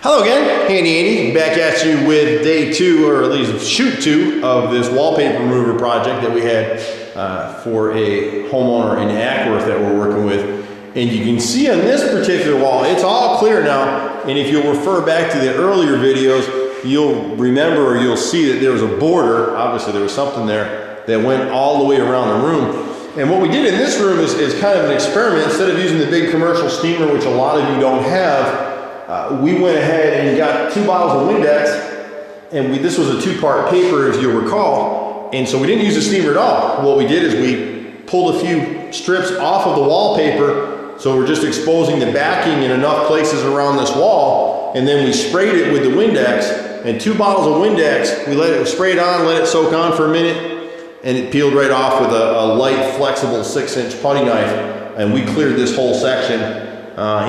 Hello again, Handy Andy, back at you with day 2, or at least shoot 2, of this wallpaper remover project that we had for a homeowner in Ackworth that we're working with. And you can see on this particular wall, it's all clear now, and if you'll refer back to the earlier videos, you'll remember or you'll see that there was a border, obviously there was something there, that went all the way around the room. And what we did in this room is kind of an experiment. Instead of using the big commercial steamer, which a lot of you don't have, we went ahead and got 2 bottles of Windex, and this was a 2-part paper, if you'll recall, and so we didn't use the steamer at all. What we did is we pulled a few strips off of the wallpaper, so we're just exposing the backing in enough places around this wall, and then we sprayed it with the Windex, and 2 bottles of Windex, we let it spray it on, let it soak on for a minute, and it peeled right off with a light, flexible 6-inch putty knife, and we cleared this whole section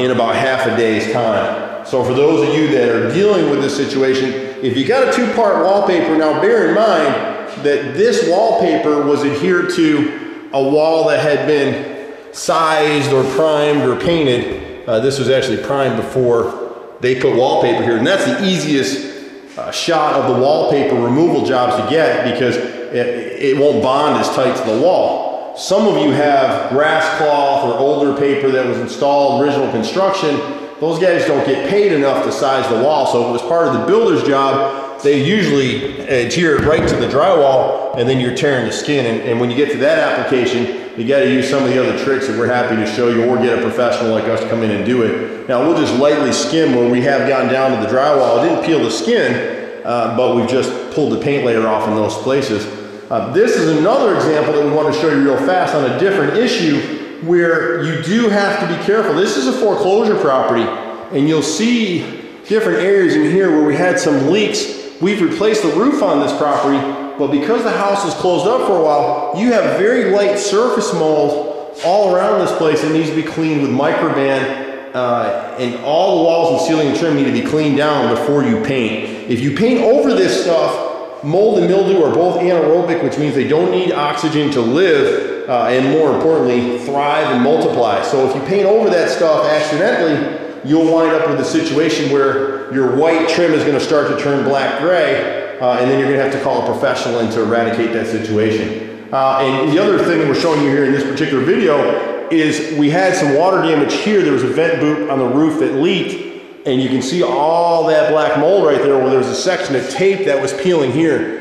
in about half a day's time. So for those of you that are dealing with this situation, if you got a 2-part wallpaper, now bear in mind that this wallpaper was adhered to a wall that had been sized or primed or painted. This was actually primed before they put wallpaper here, and that's the easiest shot of the wallpaper removal jobs to get because it won't bond as tight to the wall. Some of you have grass cloth or older paper that was installed, original construction. Those guys don't get paid enough to size the wall, so if it was part of the builder's job, they usually adhere it right to the drywall, and then you're tearing the skin. And when you get to that application, you got to use some of the other tricks that we're happy to show you, or get a professional like us to come in and do it. Now, we'll just lightly skim where we have gotten down to the drywall. It didn't peel the skin, but we've just pulled the paint layer off in those places. This is another example that we want to show you real fast on a different issue, where you do have to be careful. This is a foreclosure property, and you'll see different areas in here where we had some leaks. We've replaced the roof on this property, but because the house is closed up for a while, you have very light surface mold all around this place. It needs to be cleaned with microban, and all the walls and ceiling and trim need to be cleaned down before you paint. If you paint over this stuff, mold and mildew are both anaerobic, which means they don't need oxygen to live, and more importantly, thrive and multiply. So if you paint over that stuff accidentally, you'll wind up with a situation where your white trim is going to start to turn black-gray, and then you're going to have to call a professional in to eradicate that situation. And the other thing that we're showing you here in this particular video is we had some water damage here. There was a vent boot on the roof that leaked, and you can see all that black mold right there where there was a section of tape that was peeling here.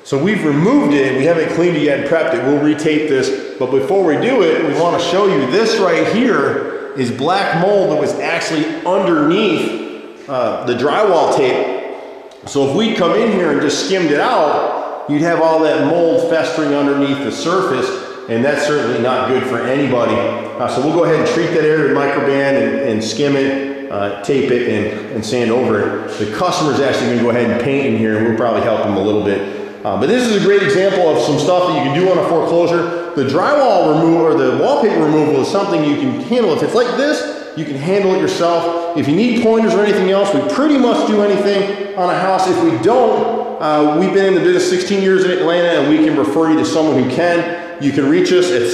So we've removed it, we haven't cleaned it yet and prepped it. We'll retape this, but before we do it, we want to show you this right here is black mold that was actually underneath the drywall tape. So if we come in here and just skimmed it out, you'd have all that mold festering underneath the surface, and that's certainly not good for anybody. So we'll go ahead and treat that area with microban and skim it, tape it, and sand over it. The customer's actually going to go ahead and paint in here, and we'll probably help them a little bit. But this is a great example of some stuff that you can do on a foreclosure. The drywall removal or the wallpaper removal is something you can handle. If it's like this, you can handle it yourself. If you need pointers or anything else, we pretty much do anything on a house. If we don't, we've been in the business 16 years in Atlanta, and we can refer you to someone who can. You can reach us at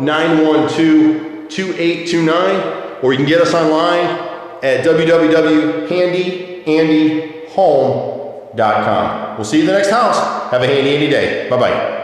770-912-2829, or you can get us online at www.handyandyhome.com. We'll see you in the next house. Have a handy, handy day. Bye-bye.